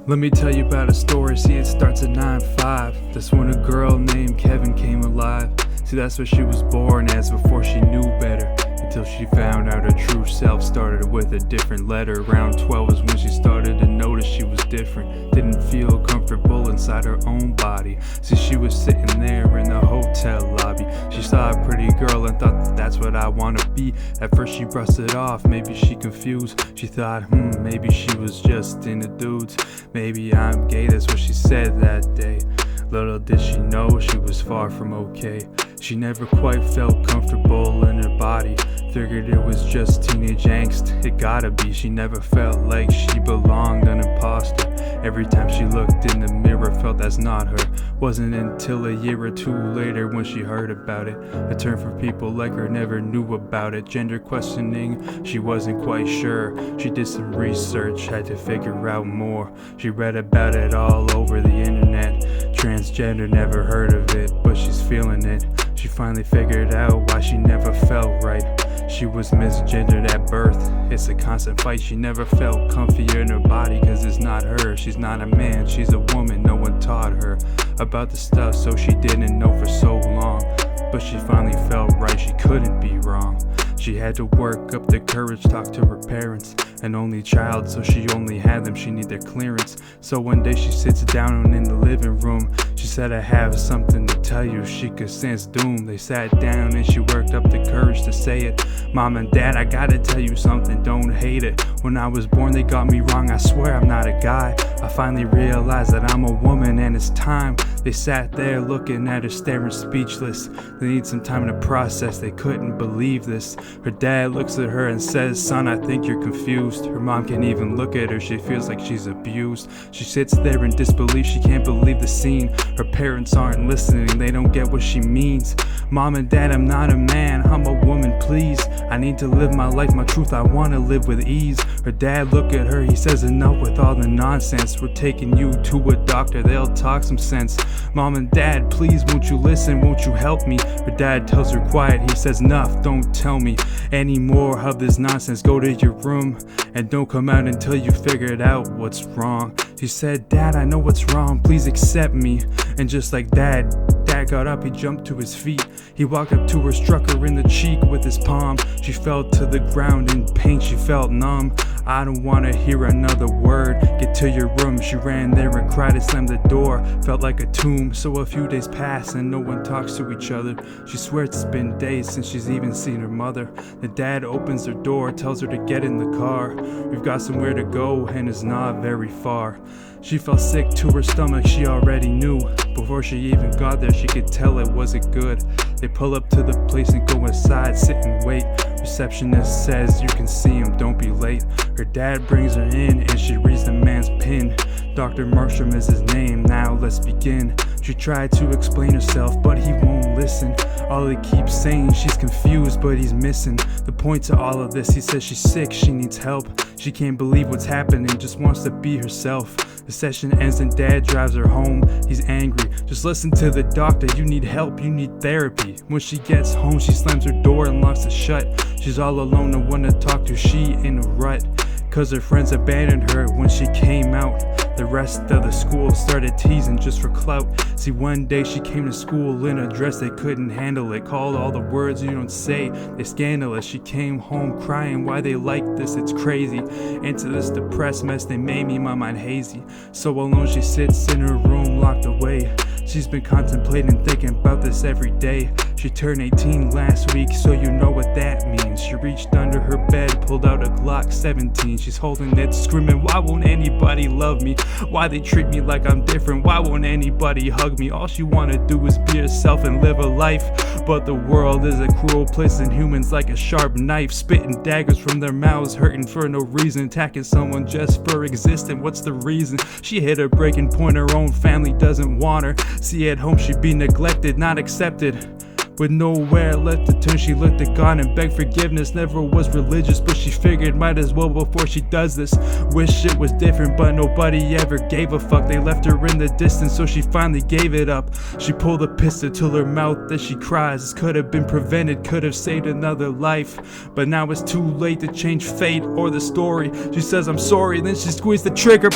Let me tell you about a story, see it starts at 9-5. That's when a girl named Kevin came alive. See, that's what she was born as before she knew better. Until she found out her true self started with a different letter. Around 12 is when she started to notice she was different. Didn't feel comfortable inside her own body. See, she was sitting there in the hotel lobby. She saw a pretty girl and thought that's what I wanna be. At first she brushed it off, maybe she confused. She thought, maybe she was just into dudes. Maybe I'm gay, that's what she said that day. Little did she know she was far from okay. She never quite felt comfortable in her body. Figured it was just teenage angst, it gotta be. She never felt like she belonged, an imposter. Every time she looked in the mirror, felt that's not her. Wasn't until a year or two later when she heard about it. A term for people like her, never knew about it. Gender questioning, she wasn't quite sure. She did some research, had to figure out more. She read about it all over the internet. Transgender, never heard of it, but she's feeling it. She finally figured out why she never felt right. She was misgendered at birth. It's a constant fight. She never felt comfier in her body, cause it's not her. She's not a man, she's a woman. No one taught her about the stuff, so she didn't know for so long. But she finally felt right, she couldn't be wrong. She had to work up the courage, talk to her parents. An only child, so she only had them, she needed their clearance. So one day she sits down in the living room. She said, I have something to tell you. She could sense doom. They sat down and she worked up the courage to say it. Mom and Dad, I gotta tell you something, don't hate it. When I was born they got me wrong, I swear I'm not a guy. I finally realized that I'm a woman and it's time. They sat there looking at her, staring speechless. They need some time to process, they couldn't believe this. Her dad looks at her and says, son, I think you're confused. Her mom can't even look at her, she feels like she's abused. She sits there in disbelief, she can't believe the scene. Her parents aren't listening, they don't get what she means. Mom and Dad, I'm not a man, I'm a woman, please. I need to live my life, my truth, I wanna live with ease. Her dad look at her, he says, enough with all the nonsense. We're taking you to a doctor, they'll talk some sense. Mom and Dad, please, won't you listen, won't you help me? Her dad tells her quiet, he says, enough, don't tell me any more of this nonsense. Go to your room and don't come out until you figured out what's wrong. She said, Dad, I know what's wrong, please accept me. And just like Dad got up, he jumped to his feet. He walked up to her, struck her in the cheek with his palm. She fell to the ground in pain, she felt numb. I don't wanna hear another word, get to your room. She ran there and cried and slammed the door, felt like a tomb. So a few days pass and no one talks to each other. She swears it's been days since she's even seen her mother. The dad opens her door, tells her to get in the car. We've got somewhere to go and it's not very far. She felt sick to her stomach, she already knew. Before she even got there, she could tell it wasn't good. They pull up to the place and go inside, sit and wait. Receptionist says, you can see him, don't be late. Her dad brings her in and she reads the man's pin. Dr. Marsham is his name, now let's begin. She tried to explain herself, but he won't listen. All he keeps saying, she's confused, but he's missing the point to all of this. He says she's sick, she needs help. She can't believe what's happening, just wants to be herself. The session ends and Dad drives her home. He's angry, just listen to the doctor. You need help, you need therapy. When she gets home, she slams her door and locks it shut. She's all alone, no one to talk to, she in a rut. Cause her friends abandoned her when she came out. The rest of the school started teasing just for clout. See, one day she came to school in a dress, they couldn't handle it. Called all the words you don't say, they scandalous. She came home crying, why they like this, it's crazy. Into this depressed mess, they made me, my mind hazy. So alone she sits in her room, locked away. She's been contemplating, thinking about this every day. She turned 18 last week, so you know what that means. She reached under her bed, pulled out a Glock 17. She's holding it, screaming, why won't anybody love me? Why they treat me like I'm different? Why won't anybody hug me? All she wanna do is be herself and live a life. But the world is a cruel place and humans like a sharp knife, spitting daggers from their mouths, hurting for no reason, attacking someone just for existing. What's the reason? She hit a breaking point, her own family doesn't want her. See, at home she'd be neglected, not accepted. With nowhere left to turn, she looked at God and begged forgiveness. Never was religious, but she figured might as well before she does this. Wish it was different, but nobody ever gave a fuck. They left her in the distance, so she finally gave it up. She pulled a pistol to her mouth as she cries. This could have been prevented, could have saved another life. But now it's too late to change fate or the story. She says, I'm sorry, then she squeezed the trigger.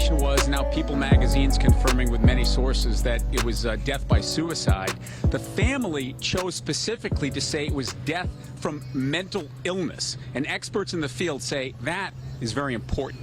investigation was, now People magazine's confirming with many sources that it was death by suicide. The family chose specifically to say it was death from mental illness, and experts in the field say that is very important.